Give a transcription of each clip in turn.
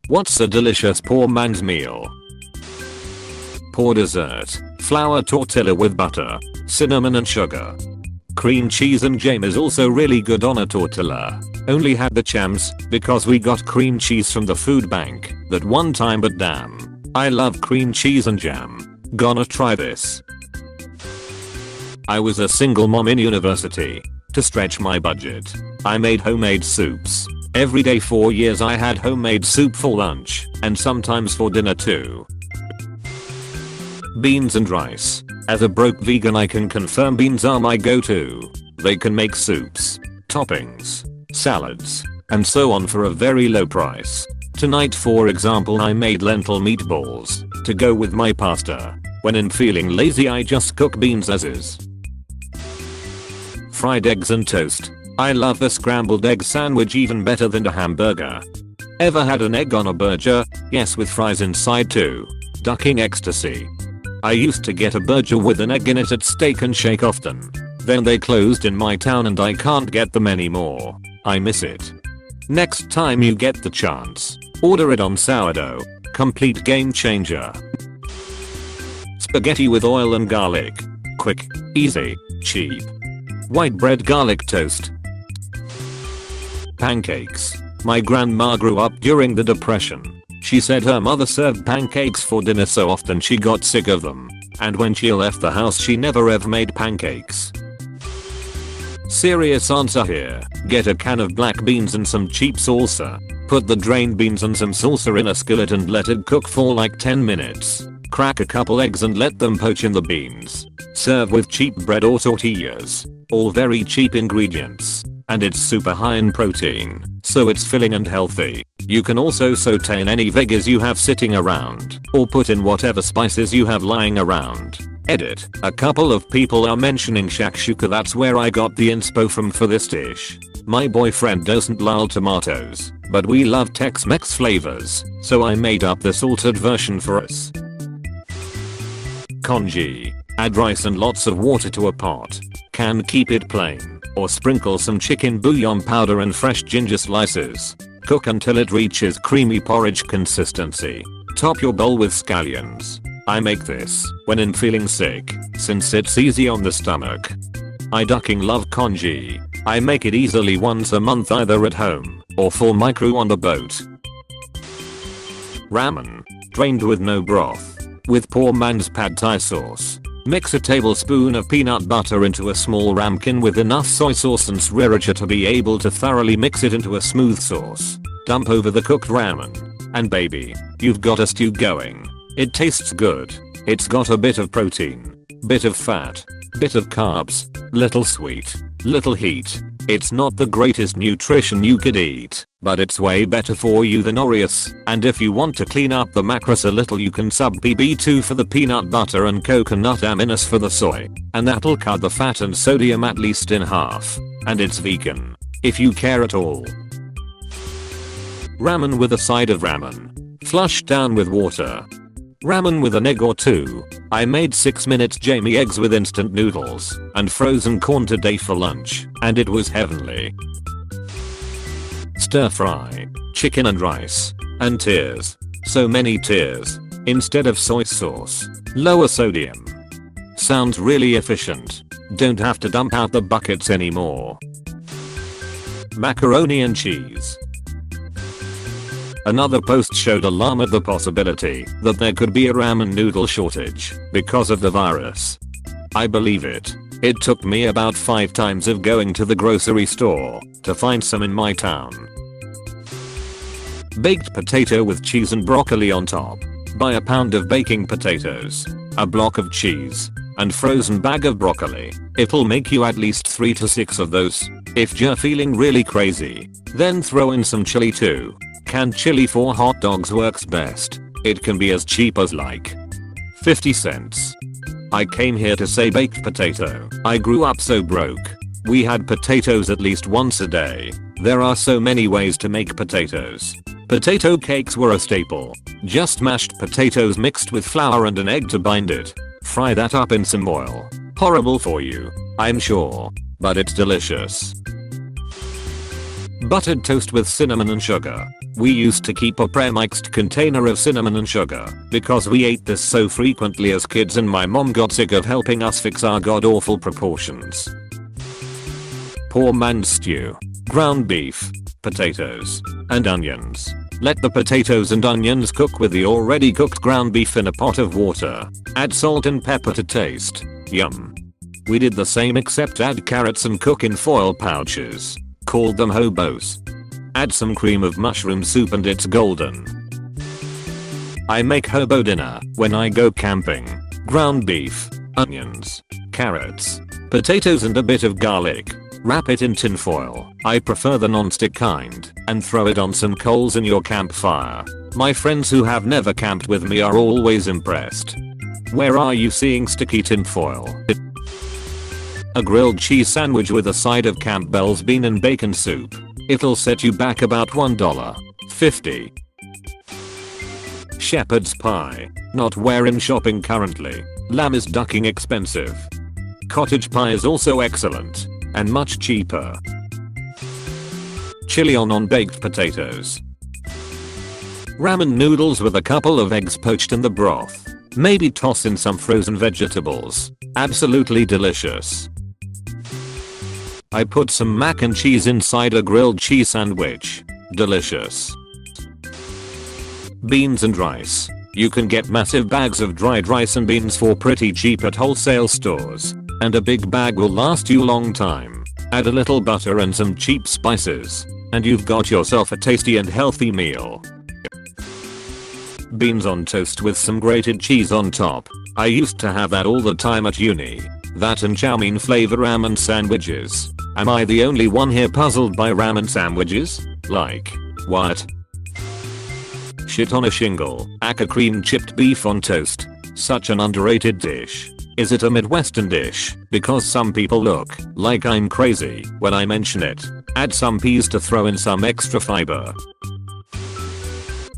What's a delicious poor man's meal? Poor dessert. Flour tortilla with butter, cinnamon and sugar. Cream cheese and jam is also really good on a tortilla. Only had the chance because we got cream cheese from the food bank that one time, but damn, I love cream cheese and jam. Gonna try this. I was a single mom in university. To stretch my budget, I made homemade soups. Every day for years I had homemade soup for lunch and sometimes for dinner too. Beans and rice. As a broke vegan I can confirm beans are my go-to. They can make soups, toppings, salads, and so on for a very low price. Tonight for example I made lentil meatballs to go with my pasta. When I'm feeling lazy I just cook beans as is. Fried eggs and toast. I love a scrambled egg sandwich even better than a hamburger. Ever had an egg on a burger? Yes, with fries inside too. Ducking ecstasy. I used to get a burger with an egg in it at Steak and Shake often. Then they closed in my town and I can't get them anymore. I miss it. Next time you get the chance, order it on sourdough. Complete game changer. Spaghetti with oil and garlic. Quick, easy, cheap. White bread garlic toast. Pancakes. My grandma grew up during the Depression. She said her mother served pancakes for dinner so often she got sick of them. And when she left the house she never ever made pancakes. Serious answer here. Get a can of black beans and some cheap salsa. Put the drained beans and some salsa in a skillet and let it cook for like 10 minutes. Crack a couple eggs and let them poach in the beans. Serve with cheap bread or tortillas. All very cheap ingredients. And it's super high in protein, so it's filling and healthy. You can also saute in any veggies you have sitting around, or put in whatever spices you have lying around. Edit. A couple of people are mentioning shakshuka, that's where I got the inspo from for this dish. My boyfriend doesn't love tomatoes, but we love Tex-Mex flavors, so I made up this altered version for us. Congee. Add rice and lots of water to a pot. Can keep it plain, or sprinkle some chicken bouillon powder and fresh ginger slices. Cook until it reaches creamy porridge consistency. Top your bowl with scallions. I make this when I'm feeling sick, since it's easy on the stomach. I ducking love congee. I make it easily once a month either at home or for my crew on the boat. Ramen. Drained with no broth. With poor man's pad thai sauce. Mix a tablespoon of peanut butter into a small ramekin with enough soy sauce and sriracha to be able to thoroughly mix it into a smooth sauce. Dump over the cooked ramen. And baby, you've got a stew going. It tastes good. It's got a bit of protein, bit of fat, bit of carbs, little sweet, little heat. It's not the greatest nutrition you could eat, but it's way better for you than Oreos. And if you want to clean up the macros a little you can sub PB2 for the peanut butter and coconut aminos for the soy. And that'll cut the fat and sodium at least in half. And it's vegan, if you care at all. Ramen with a side of ramen. Flush down with water. Ramen with an egg or two. I made 6-minute Jamie eggs with instant noodles and frozen corn today for lunch, and it was heavenly. Stir fry. Chicken and rice. And tears. So many tears. Instead of soy sauce. Lower sodium. Sounds really efficient. Don't have to dump out the buckets anymore. Macaroni and cheese. Another post showed alarm at the possibility that there could be a ramen noodle shortage because of the virus. I believe it. It took me about 5 times of going to the grocery store to find some in my town. Baked potato with cheese and broccoli on top. Buy a pound of baking potatoes, a block of cheese, and frozen bag of broccoli. It'll make you at least 3 to 6 of those. If you're feeling really crazy, then throw in some chili too. Canned chili for hot dogs works best. It can be as cheap as like 50 cents. I came here to say baked potato. I grew up so broke. We had potatoes at least once a day. There are so many ways to make potatoes. Potato cakes were a staple. Just mashed potatoes mixed with flour and an egg to bind it. Fry that up in some oil. Horrible for you, I'm sure, but it's delicious. Buttered toast with cinnamon and sugar. We used to keep a pre-mixed container of cinnamon and sugar because we ate this so frequently as kids and my mom got sick of helping us fix our god-awful proportions. Poor man's stew. Ground beef, potatoes, and onions. Let the potatoes and onions cook with the already cooked ground beef in a pot of water. Add salt and pepper to taste. Yum. We did the same except add carrots and cook in foil pouches. Called them hobos. Add some cream of mushroom soup and it's golden. I make hobo dinner when I go camping. Ground beef, onions, carrots, potatoes and a bit of garlic. Wrap it in tin foil. I prefer the non-stick kind and throw it on some coals in your campfire. My friends who have never camped with me are always impressed. Where are you seeing sticky tin foil? A grilled cheese sandwich with a side of Campbell's bean and bacon soup. It'll set you back about $1.50. Shepherd's pie. Not where I'm shopping currently. Lamb is ducking expensive. Cottage pie is also excellent and much cheaper. Chili on baked potatoes. Ramen noodles with a couple of eggs poached in the broth. Maybe toss in some frozen vegetables. Absolutely delicious. I put some mac and cheese inside a grilled cheese sandwich. Delicious. Beans and rice. You can get massive bags of dried rice and beans for pretty cheap at wholesale stores. And a big bag will last you a long time. Add a little butter and some cheap spices. And you've got yourself a tasty and healthy meal. Beans on toast with some grated cheese on top. I used to have that all the time at uni. That and chow mein flavor ramen sandwiches. Am I the only one here puzzled by ramen sandwiches? Like, what? Shit on a shingle. Aka cream chipped beef on toast. Such an underrated dish. Is it a Midwestern dish? Because some people look like I'm crazy when I mention it. Add some peas to throw in some extra fiber.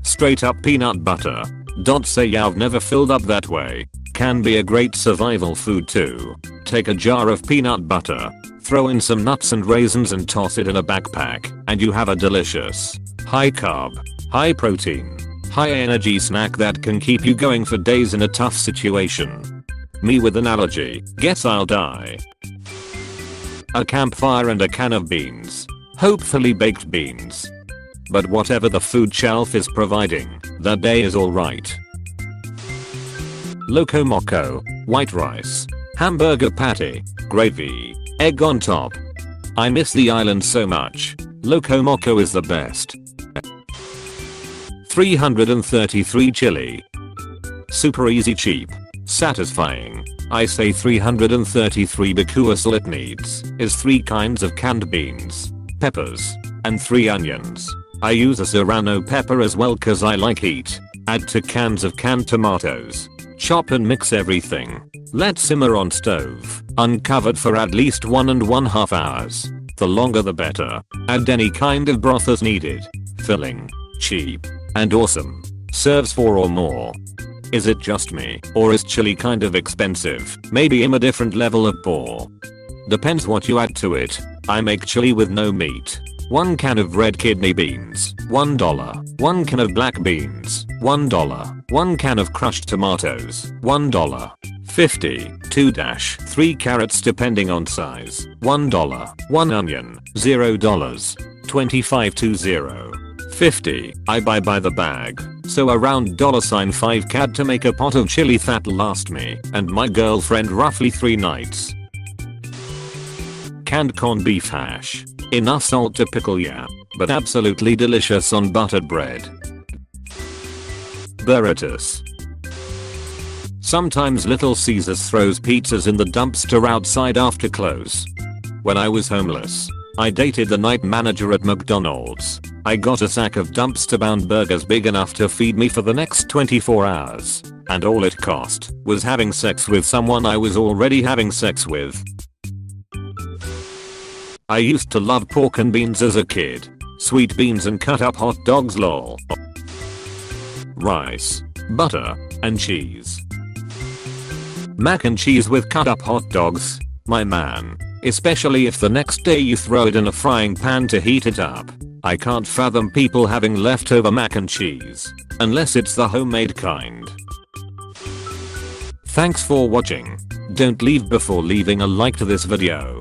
Straight up peanut butter. Don't say I've never filled up that way. Can be a great survival food too. Take a jar of peanut butter, throw in some nuts and raisins and toss it in a backpack, and you have a delicious, high carb, high protein, high energy snack that can keep you going for days in a tough situation. Me with an allergy, guess I'll die. A campfire and a can of beans. Hopefully baked beans. But whatever the food shelf is providing, the day is alright. Loco Moco, white rice, hamburger patty, gravy, egg on top. I miss the island so much. Loco Moco is the best. 333 chili. Super easy, cheap, satisfying. I say 333 because all it needs is 3 kinds of canned beans, peppers, and 3 onions. I use a serrano pepper as well cause I like heat. Add 2 cans of canned tomatoes. Chop and mix everything. Let simmer on stove, uncovered for at least 1.5 hours. The longer the better. Add any kind of broth as needed. Filling, cheap, and awesome. Serves 4 or more. Is it just me, or is chili kind of expensive? Maybe I'm a different level of poor. Depends what you add to it. I make chili with no meat. 1 can of red kidney beans, $1. 1 can of black beans, $1. 1 can of crushed tomatoes, $1. 50, 2-3 carrots depending on size, $1. 1 onion, $0. 25 to 0. 50, I buy by the bag, so around $5 CAD to make a pot of chili that'll last me and my girlfriend roughly 3 nights. Canned corned beef hash. Enough salt to pickle, yeah, but absolutely delicious on buttered bread. Burritos. Sometimes Little Caesars throws pizzas in the dumpster outside after close. When I was homeless, I dated the night manager at McDonald's. I got a sack of dumpster-bound burgers big enough to feed me for the next 24 hours, and all it cost was having sex with someone I was already having sex with. I used to love pork and beans as a kid. Sweet beans and cut up hot dogs, lol. Rice, butter, and cheese. Mac and cheese with cut up hot dogs, my man. Especially if the next day you throw it in a frying pan to heat it up. I can't fathom people having leftover mac and cheese. Unless it's the homemade kind. Thanks for watching. Don't leave before leaving a like to this video.